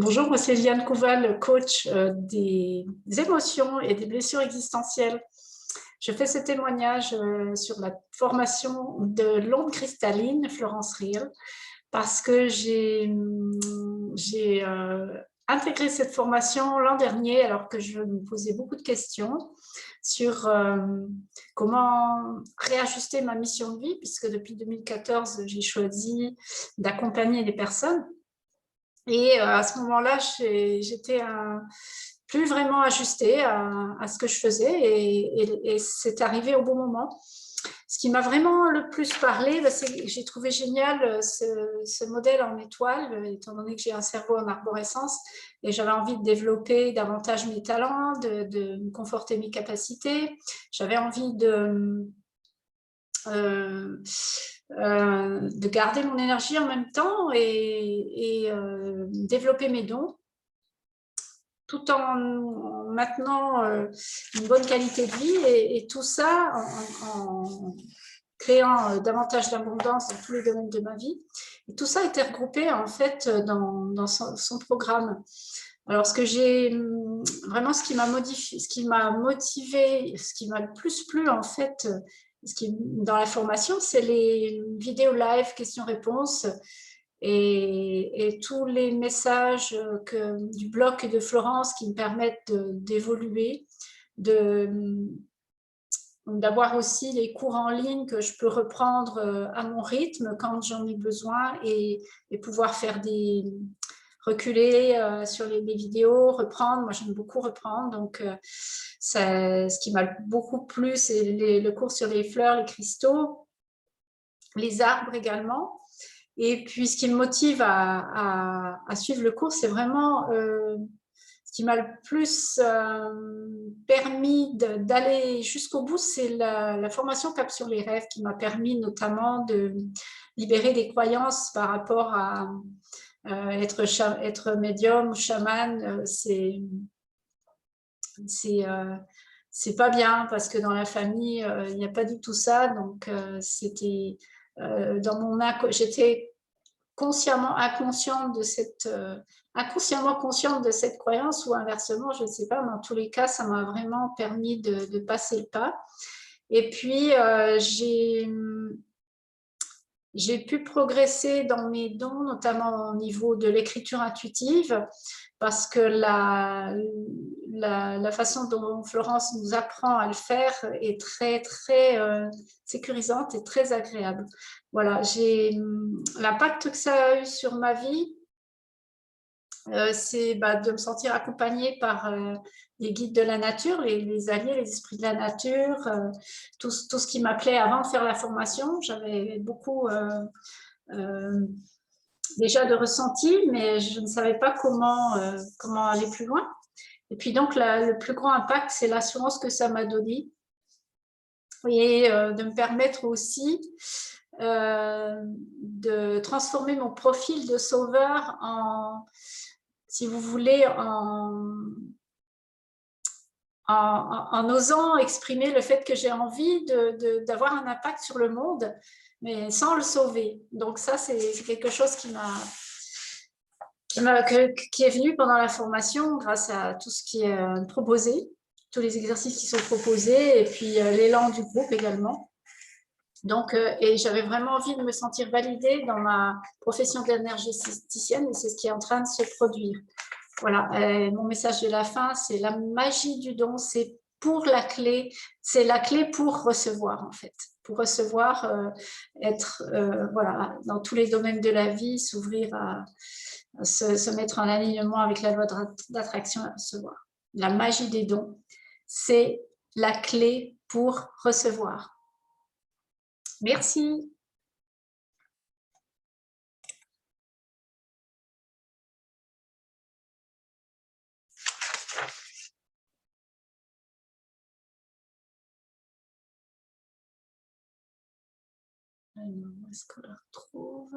Bonjour, moi c'est Liane Couval, coach des émotions et des blessures existentielles. Je fais ce témoignage sur la formation de l'onde cristalline Florence Riel parce que j'ai intégré cette formation l'an dernier alors que je me posais beaucoup de questions sur comment réajuster ma mission de vie, puisque depuis 2014, j'ai choisi d'accompagner les personnes. Et à ce moment-là, j'étais plus vraiment ajustée à ce que je faisais et c'est arrivé au bon moment. Ce qui m'a vraiment le plus parlé, c'est que j'ai trouvé génial ce modèle en étoile, étant donné que j'ai un cerveau en arborescence et j'avais envie de développer davantage mes talents, de conforter mes capacités. J'avais envie de garder mon énergie en même temps et développer mes dons, tout en maintenant une bonne qualité de vie et tout ça en créant davantage d'abondance dans tous les domaines de ma vie. Et tout ça a été regroupé en fait dans son programme. Alors, vraiment ce qui m'a motivé, ce qui m'a le plus plu en fait, dans la formation, c'est les vidéos live, questions-réponses et tous les messages du bloc de Florence qui me permettent d'évoluer, d'avoir aussi les cours en ligne que je peux reprendre à mon rythme quand j'en ai besoin et pouvoir faire reculer sur les vidéos, reprendre. Moi, j'aime beaucoup reprendre. Donc, ce qui m'a beaucoup plu, c'est le cours sur les fleurs, les cristaux, les arbres également. Et puis, ce qui me motive à suivre le cours, c'est vraiment ce qui m'a le plus permis d'aller jusqu'au bout, c'est la formation Cap sur les rêves qui m'a permis notamment de libérer des croyances par rapport à être médium ou chaman. C'est pas bien parce que dans la famille, il n'y a pas du tout ça. Donc, j'étais consciemment inconsciente inconsciemment consciente de cette croyance ou inversement, je ne sais pas, mais en tous les cas, ça m'a vraiment permis de passer le pas. Et puis, j'ai pu progresser dans mes dons, notamment au niveau de l'écriture intuitive, parce que la façon dont Florence nous apprend à le faire est très, très sécurisante et très agréable. Voilà, l'impact que ça a eu sur ma vie, c'est de me sentir accompagnée par les guides de la nature, les alliés, les esprits de la nature, tout ce qui m'appelait avant de faire la formation. J'avais beaucoup déjà de ressenti, mais je ne savais pas comment aller plus loin. Et puis donc, le plus grand impact, c'est l'assurance que ça m'a donné et de me permettre aussi de transformer mon profil de sauveur en, si vous voulez, en osant exprimer le fait que j'ai envie d'avoir un impact sur le monde, mais sans le sauver. Donc ça, c'est quelque chose qui est venu pendant la formation grâce à tout ce qui est proposé, tous les exercices qui sont proposés et puis l'élan du groupe également. Donc, et j'avais vraiment envie de me sentir validée dans ma profession d'énergéticienne et c'est ce qui est en train de se produire. Voilà, mon message de la fin, c'est la magie du don, c'est la clé pour recevoir en fait, pour recevoir, être voilà, dans tous les domaines de la vie, s'ouvrir à se mettre en alignement avec la loi d'attraction à recevoir. La magie des dons, c'est la clé pour recevoir. Merci. Alors, où est-ce qu'on la retrouve ?